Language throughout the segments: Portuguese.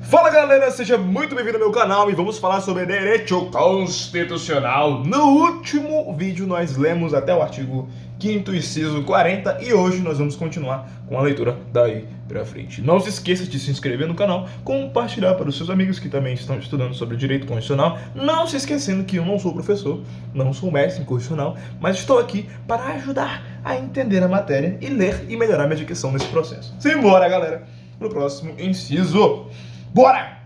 Fala galera, seja muito bem-vindo ao meu canal e vamos falar sobre direito constitucional. No último vídeo nós lemos até o artigo 5º, inciso 40 e hoje nós vamos continuar com a leitura daí pra frente. Não se esqueça de se inscrever no canal, compartilhar para os seus amigos que também estão estudando sobre direito constitucional, não se esquecendo que eu não sou professor, não sou mestre em constitucional, mas estou aqui para ajudar a entender a matéria e ler e melhorar minha dicção nesse processo. Simbora galera, no próximo inciso. Bora!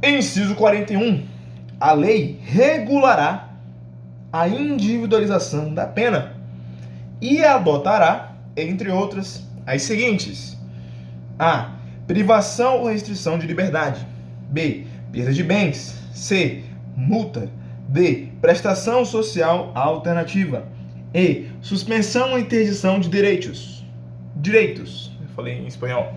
Inciso 41. A lei regulará a individualização da pena e adotará, entre outras, as seguintes: A. Privação ou restrição de liberdade. B. Perda de bens. C. Multa. D. Prestação social alternativa. E. Suspensão ou interdição de direitos. Eu falei em espanhol.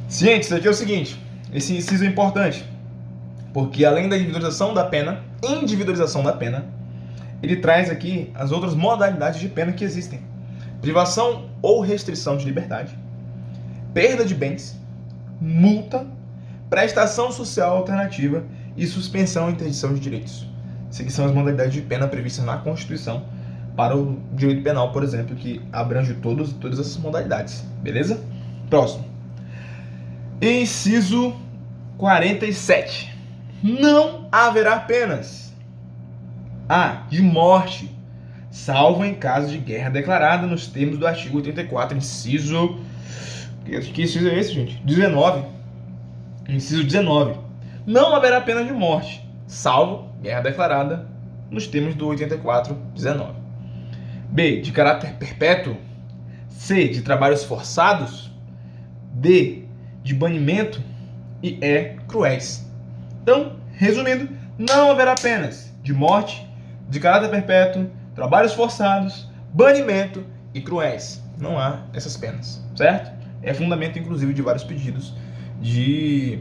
Gente, isso aqui é o seguinte, esse inciso é importante, porque além da individualização da pena, ele traz aqui as outras modalidades de pena que existem. Privação ou restrição de liberdade, perda de bens, multa, prestação social alternativa e suspensão ou interdição de direitos. Essas aqui são as modalidades de pena previstas na Constituição para o direito penal, por exemplo, que abrange todas essas modalidades, beleza? Próximo. Inciso 47. Não haverá penas: A. De morte, salvo em caso de guerra declarada nos termos do artigo 84, inciso... Que inciso é esse, gente? 19. Inciso 19. Não haverá pena de morte, salvo guerra declarada nos termos do 84, 19. B. De caráter perpétuo. C. De trabalhos forçados. D. De banimento. E E. Cruéis. Então, resumindo, não haverá penas de morte, de caráter perpétuo, trabalhos forçados, banimento e cruéis. Não há essas penas, certo? É fundamento, inclusive, de vários pedidos de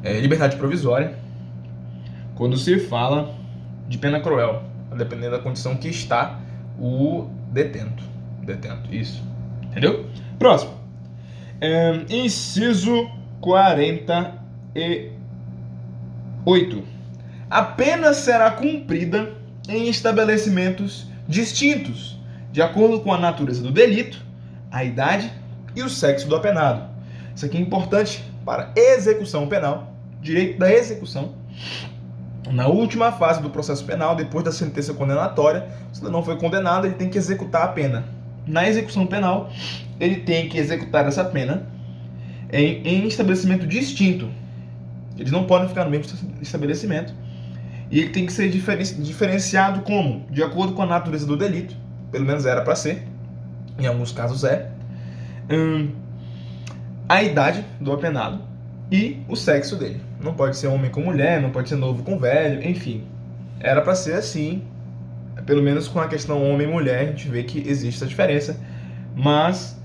liberdade provisória quando se fala de pena cruel, dependendo da condição que está o detento. Isso. Entendeu? Próximo. Inciso 48. A pena será cumprida em estabelecimentos distintos, de acordo com a natureza do delito, a idade e o sexo do apenado. Isso aqui é importante para execução penal, direito da execução. Na última fase do processo penal, depois da sentença condenatória, se ele não foi condenado, ele tem que executar a pena. Na execução penal, ele tem que executar essa pena em estabelecimento distinto. Eles não podem ficar no mesmo estabelecimento. E ele tem que ser diferenciado como? De acordo com a natureza do delito. Pelo menos era para ser. Em alguns casos é. A idade do apenado e o sexo dele. Não pode ser homem com mulher, não pode ser novo com velho, enfim. Era para ser assim. Pelo menos com a questão homem e mulher, a gente vê que existe essa diferença. Mas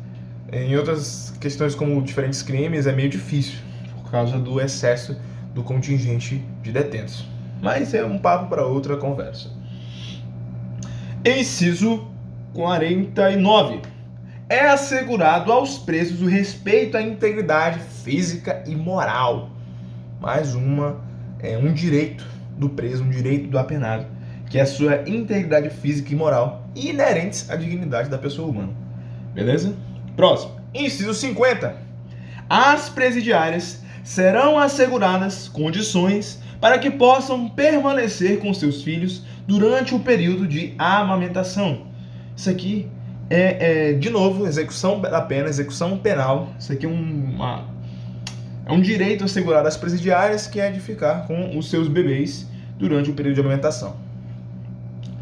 em outras questões como diferentes crimes é meio difícil, por causa do excesso do contingente de detentos. Mas é um papo para outra conversa. Inciso 49. É assegurado aos presos o respeito à integridade física e moral. Mais um direito do preso, um direito do apenado, que é a sua integridade física e moral, inerentes à dignidade da pessoa humana. Beleza? Próximo. Inciso 50. As presidiárias serão asseguradas condições para que possam permanecer com seus filhos durante o período de amamentação. Isso aqui de novo, execução da pena, execução penal. Isso aqui é um direito assegurado às presidiárias, que é de ficar com os seus bebês durante o período de amamentação.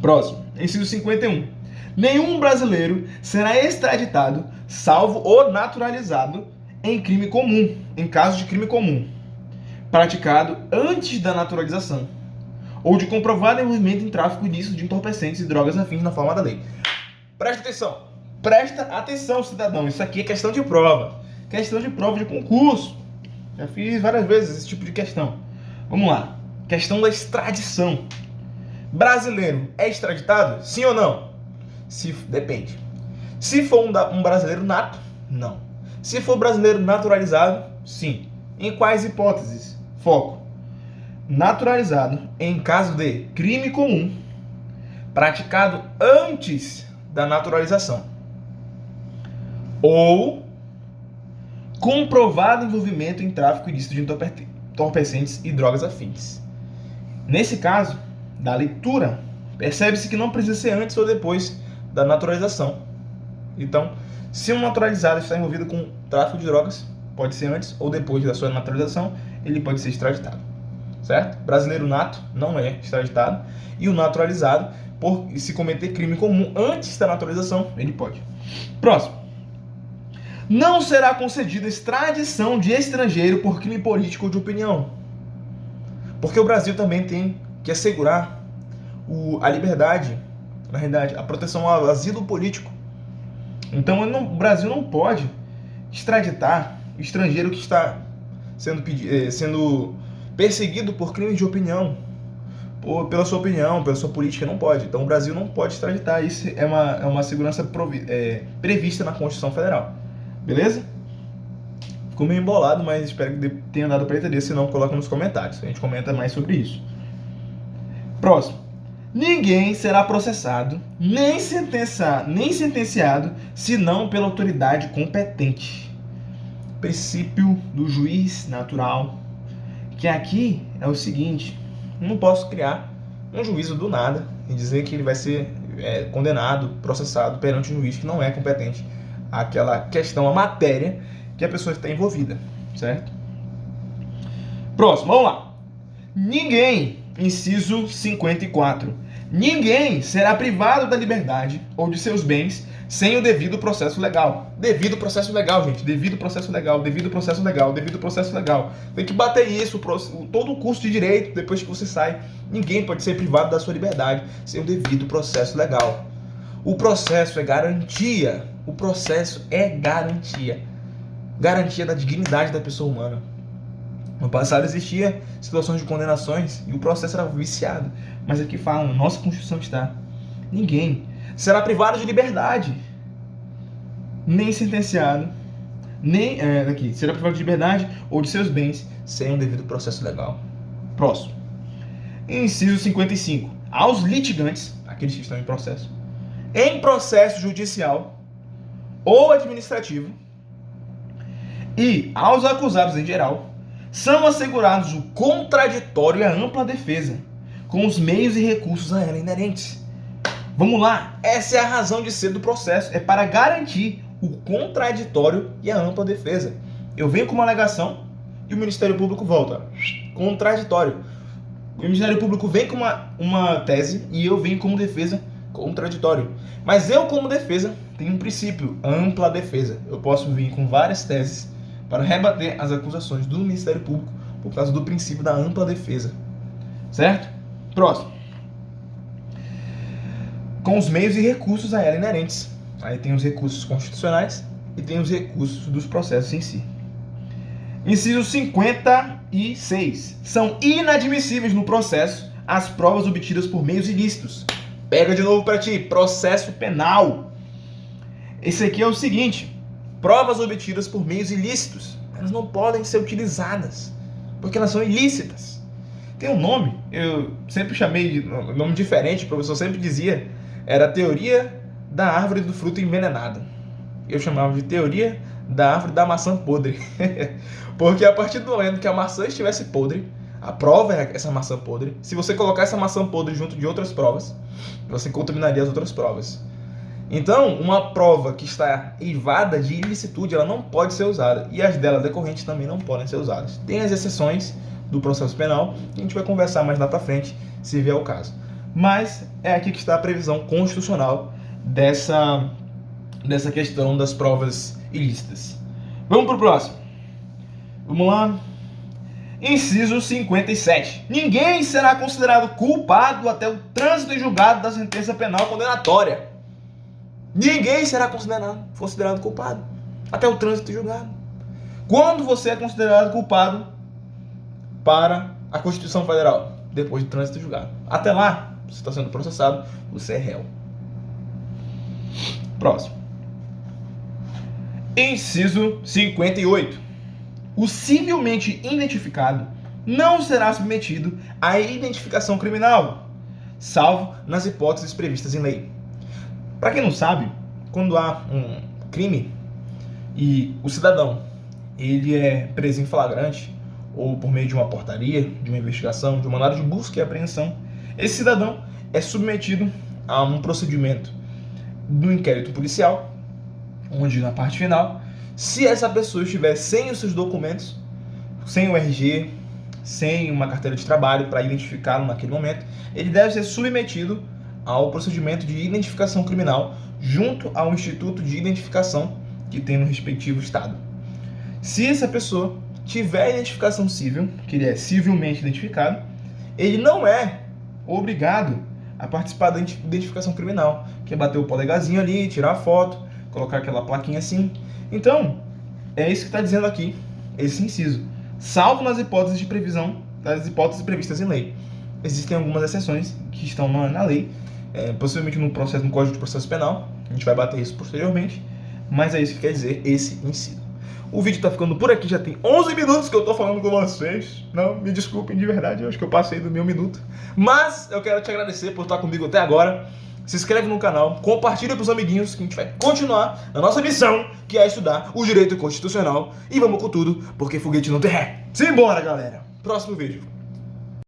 Próximo. Inciso 51. Nenhum brasileiro será extraditado, salvo ou naturalizado em crime comum, em caso de crime comum, praticado antes da naturalização, ou de comprovado envolvimento em tráfico ilícito de entorpecentes e drogas afins na forma da lei. Presta atenção, cidadão, isso aqui é questão de prova de concurso. Já fiz várias vezes esse tipo de questão. Vamos lá. Questão da extradição. Brasileiro é extraditado? Sim ou não? Depende. Se for um brasileiro nato, não. Se for brasileiro naturalizado, sim. Em quais hipóteses? Foco. Naturalizado em caso de crime comum praticado antes da naturalização ou comprovado envolvimento em tráfico ilícito de entorpecentes e drogas afins. Nesse caso, da leitura, percebe-se que não precisa ser antes ou depois da naturalização. Então, se um naturalizado está envolvido com tráfico de drogas, pode ser antes ou depois da sua naturalização, ele pode ser extraditado. Certo? Brasileiro nato não é extraditado. E o naturalizado, por se cometer crime comum antes da naturalização, ele pode. Próximo. Não será concedida extradição de estrangeiro por crime político ou de opinião. Porque o Brasil também tem que assegurar a liberdade, na realidade, a proteção ao asilo político. Então o Brasil não pode extraditar estrangeiro que está sendo perseguido por crimes de opinião, pela sua opinião, pela sua política, não pode. Então o Brasil não pode extraditar. Isso é uma segurança prevista na Constituição Federal. Beleza? Ficou meio embolado, mas espero que tenha dado para entender. Se não, coloca nos comentários. A gente comenta mais sobre isso. Próximo. Ninguém será processado, nem sentenciado, senão pela autoridade competente. Princípio do juiz natural. Que aqui é o seguinte: não posso criar um juízo do nada e dizer que ele vai ser condenado, processado perante um juiz que não é competente àquela questão, a matéria que a pessoa está envolvida, certo? Próximo, vamos lá. Ninguém, inciso 54, ninguém será privado da liberdade ou de seus bens sem o devido processo legal. Devido processo legal, gente. Devido processo legal, devido processo legal, devido processo legal. Tem que bater isso, todo o curso de direito, depois que você sai. Ninguém pode ser privado da sua liberdade sem o devido processo legal. O processo é garantia. O processo é garantia. Garantia da dignidade da pessoa humana. No passado existia situações de condenações e o processo era viciado. Mas aqui fala, na nossa Constituição está: ninguém será privado de liberdade, nem sentenciado, será privado de liberdade ou de seus bens sem um devido processo legal. Próximo. Inciso 55. Aos litigantes, aqueles que estão em processo judicial ou administrativo, e aos acusados em geral, são assegurados o contraditório e a ampla defesa, com os meios e recursos a ela inerentes. Vamos lá, essa é a razão de ser do processo, é para garantir o contraditório e a ampla defesa. Eu venho com uma alegação e o Ministério Público volta. Contraditório. O Ministério Público vem com uma tese e eu venho como defesa, contraditório. Mas eu, como defesa, tenho um princípio, ampla defesa. Eu posso vir com várias teses para rebater as acusações do Ministério Público por causa do princípio da ampla defesa. Certo? Próximo. Com os meios e recursos a ela inerentes. Aí tem os recursos constitucionais e tem os recursos dos processos em si. Inciso 56. São inadmissíveis no processo as provas obtidas por meios ilícitos. Pega de novo para ti, processo penal. Esse aqui é o seguinte: provas obtidas por meios ilícitos, elas não podem ser utilizadas, porque elas são ilícitas. Tem um nome, eu sempre chamei de nome diferente, o professor sempre dizia, era a teoria da árvore do fruto envenenado. Eu chamava de teoria da árvore da maçã podre. Porque a partir do momento que a maçã estivesse podre, a prova é essa maçã podre. Se você colocar essa maçã podre junto de outras provas, você contaminaria as outras provas. Então, uma prova que está eivada de ilicitude, ela não pode ser usada. E as dela decorrentes também não podem ser usadas. Tem as exceções do processo penal, que a gente vai conversar mais lá para frente, se vier o caso. Mas é aqui que está a previsão constitucional dessa questão das provas ilícitas. Vamos para o próximo. Vamos lá. Inciso 57. Ninguém será considerado culpado até o trânsito em julgado da sentença penal condenatória. Ninguém será considerado culpado até o trânsito em julgado. Quando você é considerado culpado para a Constituição Federal? Depois do trânsito em julgado. Até lá, você está sendo processado, você é réu. Próximo. Inciso 58. O civilmente identificado não será submetido à identificação criminal, salvo nas hipóteses previstas em lei. Para quem não sabe, quando há um crime e o cidadão ele é preso em flagrante ou por meio de uma portaria, de uma investigação, de um mandado de busca e apreensão, esse cidadão é submetido a um procedimento do inquérito policial, onde na parte final, se essa pessoa estiver sem os seus documentos, sem o RG, sem uma carteira de trabalho para identificá-lo naquele momento, ele deve ser submetido ao procedimento de identificação criminal junto ao Instituto de Identificação que tem no respectivo estado. Se essa pessoa tiver identificação civil, que ele é civilmente identificado, ele não é obrigado a participar da identificação criminal, que é bater o polegarzinho ali, tirar a foto, colocar aquela plaquinha assim. Então, é isso que está dizendo aqui, esse inciso. Salvo nas hipóteses de previsão, das hipóteses previstas em lei. Existem algumas exceções que estão na lei, possivelmente no Código de Processo Penal, a gente vai bater isso posteriormente, mas é isso que quer dizer esse inciso. O vídeo tá ficando por aqui, já tem 11 minutos que eu tô falando com vocês. Não, me desculpem de verdade, eu acho que eu passei do meu minuto. Mas eu quero te agradecer por estar comigo até agora. Se inscreve no canal, compartilha pros amiguinhos que a gente vai continuar na nossa missão, que é estudar o direito constitucional. E vamos com tudo, porque foguete não tem ré. Simbora, galera! Próximo vídeo.